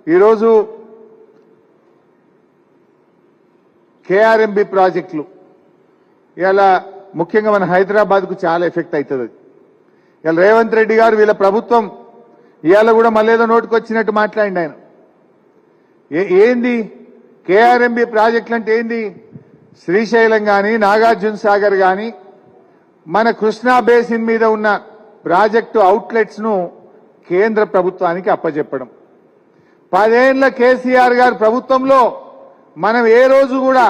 ఈరోజు కేఆర్ఎంబి ప్రాజెక్టులు ఇలా ముఖ్యంగా మన హైదరాబాద్కు చాలా ఎఫెక్ట్ అవుతుంది. ఇలా రేవంత్ రెడ్డి గారు వీళ్ళ ప్రభుత్వం ఇవాళ కూడా మళ్ళేదో నోటుకొచ్చినట్టు మాట్లాడింది ఆయన. ఏంది కేఆర్ఎంబి ప్రాజెక్టులు అంటే ఏంది? శ్రీశైలం కానీ నాగార్జున సాగర్ కానీ మన కృష్ణా బేసిన్ మీద ఉన్న ప్రాజెక్టు అవుట్లెట్స్ ను కేంద్ర ప్రభుత్వానికి అప్పచెప్పడం. 10 ఏళ్ల కేసీఆర్ గారి ప్రభుత్వంలో మనం ఏ రోజు కూడా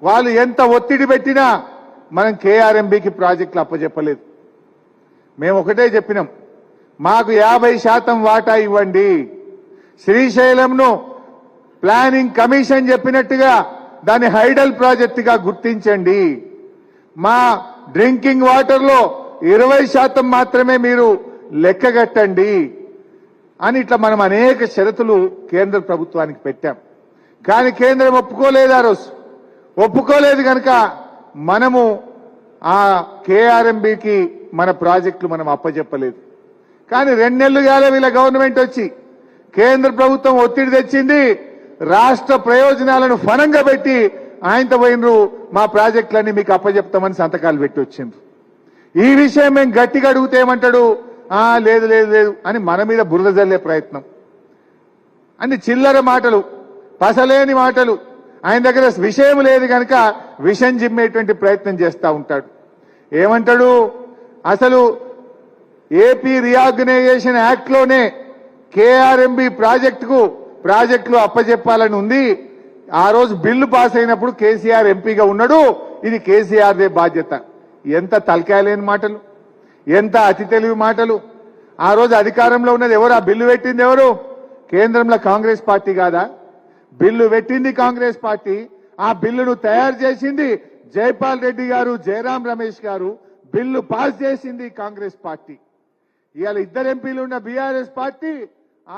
వాళ్ళు ఎంత ఒత్తిడి పెట్టినా మనం కేఆర్ఎంబికి ప్రాజెక్టులు అప్పచెప్పలేదు. మేము ఒకటే చెప్పినాం, మాకు 50% వాటా ఇవ్వండి. శ్రీశైలంను ప్లానింగ్ కమిషన్ చెప్పినట్టుగా దాన్ని హైడల్ ప్రాజెక్టుగా గుర్తించండి. మా డ్రింకింగ్ వాటర్లో 20% మాత్రమే మీరు లెక్కగట్టండి అని ఇట్లా మనం అనేక షరతులు కేంద్ర ప్రభుత్వానికి పెట్టాం. కానీ కేంద్రం ఒప్పుకోలేదు. ఆ రోజు ఒప్పుకోలేదు కనుక మనము ఆ కేఆర్ఎంబికి మన ప్రాజెక్టులు మనం అప్పచెప్పలేదు. కానీ 2 నెలలు కాలే వీళ్ళ గవర్నమెంట్ వచ్చి కేంద్ర ప్రభుత్వం ఒత్తిడి తెచ్చింది. రాష్ట్ర ప్రయోజనాలను ఫలంగా పెట్టి ఆయనతో పోయినరు మా ప్రాజెక్టులన్నీ మీకు అప్పచెప్తామని సంతకాలు పెట్టి వచ్చిండ్రు. ఈ విషయం మేము గట్టిగా అడిగితే ఏమంటాడు, లేదు లేదు లేదు అని మన మీద బురద జల్లే ప్రయత్నం. అన్ని చిల్లర మాటలు, పసలేని మాటలు. ఆయన దగ్గర విషయం లేదు కనుక విషయం జిమ్మేటువంటి ప్రయత్నం చేస్తూ ఉంటాడు. ఏమంటాడు, అసలు ఏపీ రీఆర్గనైజేషన్ యాక్ట్ లోనే కేఆర్ఎంబి ప్రాజెక్టులు అప్పచెప్పాలని ఉంది. ఆ రోజు బిల్లు పాస్ అయినప్పుడు కేసీఆర్ ఎంపీగా ఉన్నాడు. ఇది కేసీఆర్దే బాధ్యత. ఎంత తలకాయలేని మాటలు, ఎంత అతి తెలివి మాటలు. ఆ రోజు అధికారంలో ఉన్నది ఎవరు? ఆ బిల్లు పెట్టింది ఎవరు? కేంద్రంలో కాంగ్రెస్ పార్టీ కాదా? బిల్లు పెట్టింది కాంగ్రెస్ పార్టీ. ఆ బిల్లును తయారు చేసింది జైపాల్ రెడ్డి గారు, జయరాం రమేష్ గారు. బిల్లు పాస్ చేసింది కాంగ్రెస్ పార్టీ. ఇవాళ 2 ఎంపీలు ఉన్న బీఆర్ఎస్ పార్టీ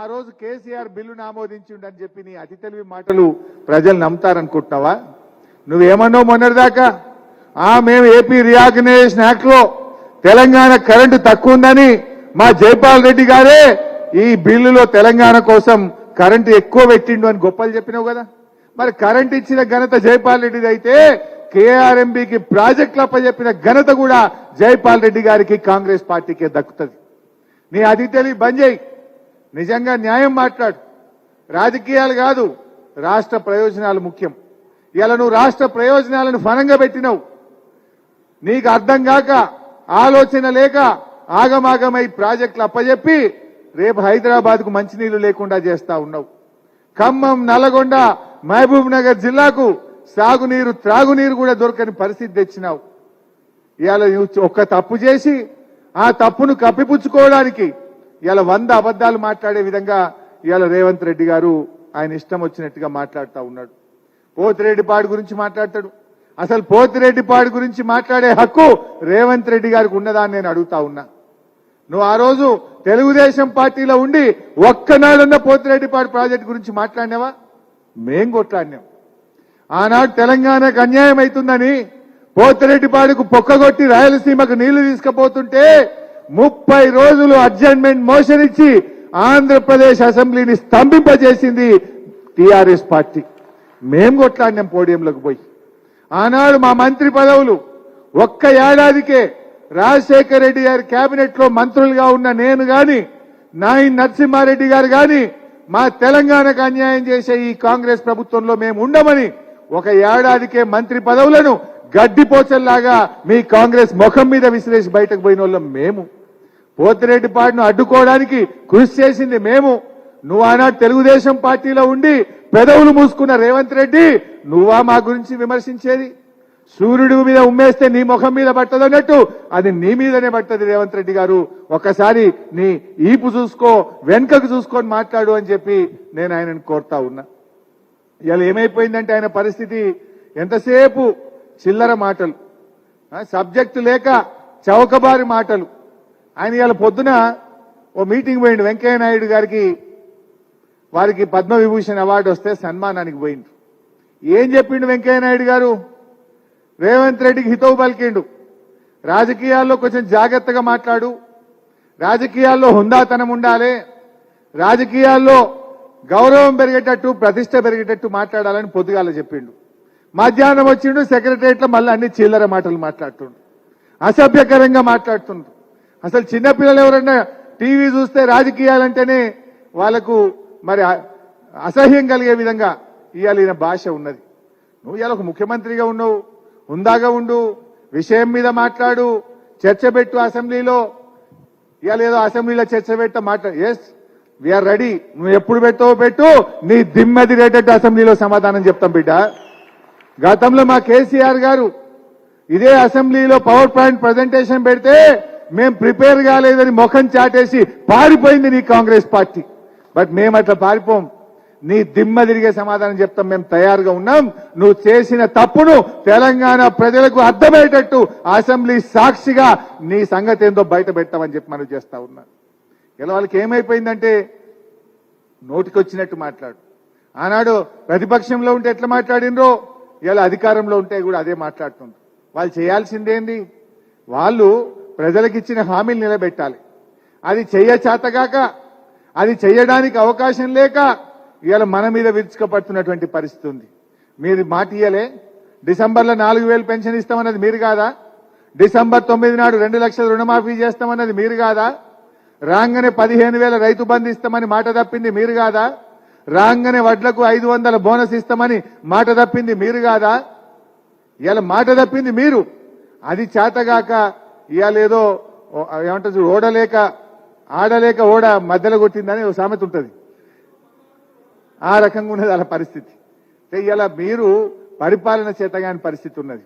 ఆ రోజు కేసీఆర్ బిల్లును ఆమోదించిండని చెప్పి నీ అతి తెలివి మాటలు ప్రజలు నమ్ముతారనుకుంటున్నావా? నువ్వేమన్నావు మొన్నటిదాకా? మేము ఏపీ రీఆర్గనైజేషన్ యాక్ట్ లో తెలంగాణ కరెంటు తక్కువ ఉందని మా జైపాల్ రెడ్డి గారే ఈ బిల్లులో తెలంగాణ కోసం కరెంటు ఎక్కువ పెట్టిండు అని గొప్పలు చెప్పినావు కదా. మరి కరెంటు ఇచ్చిన ఘనత జైపాల్ రెడ్డిది అయితే కేఆర్ఎంబికి ప్రాజెక్టులు అప్పచెప్పిన ఘనత కూడా జైపాల్ రెడ్డి గారికి, కాంగ్రెస్ పార్టీకే దక్కుతుంది. నీ అతి తెలివి బంద్ చేయి. నిజంగా న్యాయం మాట్లాడు. రాజకీయాలు కాదు, రాష్ట్ర ప్రయోజనాలు ముఖ్యం. ఇలా నువ్వు రాష్ట్ర ప్రయోజనాలను ఫలంగా పెట్టినావు. నీకు అర్థం కాక, ఆలోచన లేక ఆగమాగమై ప్రాజెక్టులు అప్పచెప్పి రేపు హైదరాబాద్ కు మంచినీళ్లు లేకుండా చేస్తా ఉన్నావు. ఖమ్మం, నల్లగొండ, మహబూబ్ నగర్ జిల్లాకు సాగునీరు, త్రాగునీరు కూడా దొరకని పరిస్థితి తెచ్చినావు. ఇవాళ నువ్వు ఒక్క తప్పు చేసి ఆ తప్పును కప్పిపుచ్చుకోవడానికి ఇలా 100 అబద్దాలు మాట్లాడే విధంగా ఇవాళ రేవంత్ రెడ్డి గారు ఆయన ఇష్టం వచ్చినట్టుగా మాట్లాడుతూ ఉన్నాడు. పోతిరెడ్డిపాడు గురించి మాట్లాడతాడు. అసలు పోతిరెడ్డిపాడు గురించి మాట్లాడే హక్కు రేవంత్ రెడ్డి గారికి ఉన్నదా అని నేను అడుగుతా ఉన్నా. నువ్వు ఆ రోజు తెలుగుదేశం పార్టీలో ఉండి ఒక్కనాడన్న పోతిరెడ్డిపాడు ప్రాజెక్టు గురించి మాట్లాడినావా? మేం కొట్లాడినాం. ఆనాడు తెలంగాణకు అన్యాయం అవుతుందని పోతిరెడ్డిపాడుకు పొక్కగొట్టి రాయలసీమకు నీళ్లు తీసుకుపోతుంటే 30 రోజులు అడ్జర్న్మెంట్ మోషన్ ఇచ్చి ఆంధ్రప్రదేశ్ అసెంబ్లీని స్తంభింపజేసింది టీఆర్ఎస్ పార్టీ. మేం కొట్లాడినాం పోడియంలోకి పోయి. ఆనాడు మా మంత్రి పదవులు ఒక్క ఏడాదికే రాజశేఖర రెడ్డి గారి కేబినెట్ లో మంత్రులుగా ఉన్న నేను గాని, నాయన్ నరసింహారెడ్డి గారు గాని మా తెలంగాణకు అన్యాయం చేసే ఈ కాంగ్రెస్ ప్రభుత్వంలో మేము ఉండమని ఒక ఏడాదికే మంత్రి పదవులను గడ్డిపోచల్లాగా మీ కాంగ్రెస్ ముఖం మీద విసిరేసి బయటకు పోయిన వాళ్ళం మేము. పోతిరెడ్డిపాడును అడ్డుకోవడానికి కృషి చేసింది మేము. నువ్వు ఆనాడు తెలుగుదేశం పార్టీలో ఉండి పెదవులు మూసుకున్న రేవంత్ రెడ్డి నువ్వా మా గురించి విమర్శించేది? సూర్యుడి మీద ఉమ్మేస్తే నీ ముఖం మీద పట్టదన్నట్టు అది నీ మీదనే పట్టది. రేవంత్ రెడ్డి గారు ఒకసారి నీ ఈపు చూసుకో, వెనుకకు చూసుకొని మాట్లాడు అని చెప్పి నేను ఆయనను కోరుతా ఉన్నా. ఇవాళ ఏమైపోయిందంటే ఆయన పరిస్థితి ఎంతసేపు చిల్లర మాటలు, సబ్జెక్టు లేక చౌకబారి మాటలు. ఆయన ఇవాళ పొద్దున ఓ మీటింగ్ పోయిండు. వెంకయ్య నాయుడు గారికి వారికి పద్మవిభూషణ్ అవార్డు వస్తే సన్మానానికి పోయిండు. ఏం చెప్పిండు వెంకయ్య నాయుడు గారు? రేవంత్ రెడ్డికి హితవు పలికిండు. రాజకీయాల్లో కొంచెం జాగ్రత్తగా మాట్లాడు, రాజకీయాల్లో హుందాతనం ఉండాలి, రాజకీయాల్లో గౌరవం పెరిగేటట్టు ప్రతిష్ట పెరిగేటట్టు మాట్లాడాలని పొద్దుగాల చెప్పిండు. మధ్యాహ్నం వచ్చిండు సెక్రటరియట్లో మళ్ళీ అన్ని చిల్లర మాటలు మాట్లాడుతుండు, అసభ్యకరంగా మాట్లాడుతుండ్రు. అసలు చిన్నపిల్లలు ఎవరన్నా టీవీ చూస్తే రాజకీయాలంటేనే వాళ్ళకు మరి అసహ్యం కలిగే విధంగా ఇవాళ ఈయన భాష ఉన్నది. నువ్వు ఇవాళ ఒక ముఖ్యమంత్రిగా ఉన్నావు, హుందాగా ఉండు, విషయం మీద మాట్లాడు, చర్చ పెట్టు అసెంబ్లీలో. ఇవాళ ఏదో అసెంబ్లీలో చర్చ పెట్ట మాట్లాడు. ఎస్ వీఆర్ రెడీ, నువ్వు ఎప్పుడు పెట్టావో పెట్టు, నీ దిమ్మెదిరేటట్టు అసెంబ్లీలో సమాధానం చెప్తాం బిడ్డ. గతంలో మా కేసీఆర్ గారు ఇదే అసెంబ్లీలో పవర్ పాయింట్ ప్రజెంటేషన్ పెడితే మేం ప్రిపేర్ కాలేదని ముఖం చాటేసి పారిపోయింది నీ కాంగ్రెస్ పార్టీ. బట్ మేము అట్లా పారిపోం, నీ దిమ్మ తిరిగే సమాధానం చెప్తాం, మేము తయారుగా ఉన్నాం. నువ్వు చేసిన తప్పును తెలంగాణ ప్రజలకు అర్థమయ్యేటట్టు అసెంబ్లీ సాక్షిగా నీ సంగతి ఏందో బయట పెట్టామని చెప్పి మనం చేస్తా ఉన్నాం. ఇలా వాళ్ళకి ఏమైపోయిందంటే నోటికొచ్చినట్టు మాట్లాడు. ఆనాడు ప్రతిపక్షంలో ఉంటే ఎట్లా మాట్లాడినరో ఇలా అధికారంలో ఉంటే కూడా అదే మాట్లాడుతుంది. వాళ్ళు చేయాల్సిందేంది, వాళ్ళు ప్రజలకు ఇచ్చిన హామీలు నిలబెట్టాలి. అది చెయ్యచాతగాక, అది చెయ్యడానికి అవకాశం లేక ఇవాళ మన మీద విరుచుకపడుతున్నటువంటి పరిస్థితి ఉంది. మీరు మాట ఇయ్యలే, డిసెంబర్లో 4,000 పెన్షన్ ఇస్తామన్నది మీరు కాదా? డిసెంబర్ 9 నాడు 2 లక్షల రుణమాఫీ చేస్తామన్నది మీరు కాదా? రాగానే 15,000 రైతు బంధు ఇస్తామని మాట తప్పింది మీరు కాదా? రాగానే వడ్లకు 500 బోనస్ ఇస్తామని మాట తప్పింది మీరు కాదా? ఇవాళ మాట తప్పింది మీరు. అది చేతగాక ఇవాళ ఏదో ఏమంటారు, ఓడలేక ఆడలేక ఓడ మధ్యలో కొట్టిందని ఒక సామెత ఉంటుంది, ఆ రకంగా ఉన్నది అలా పరిస్థితి. ఇలా మీరు పరిపాలన చేతగాని పరిస్థితి ఉన్నది.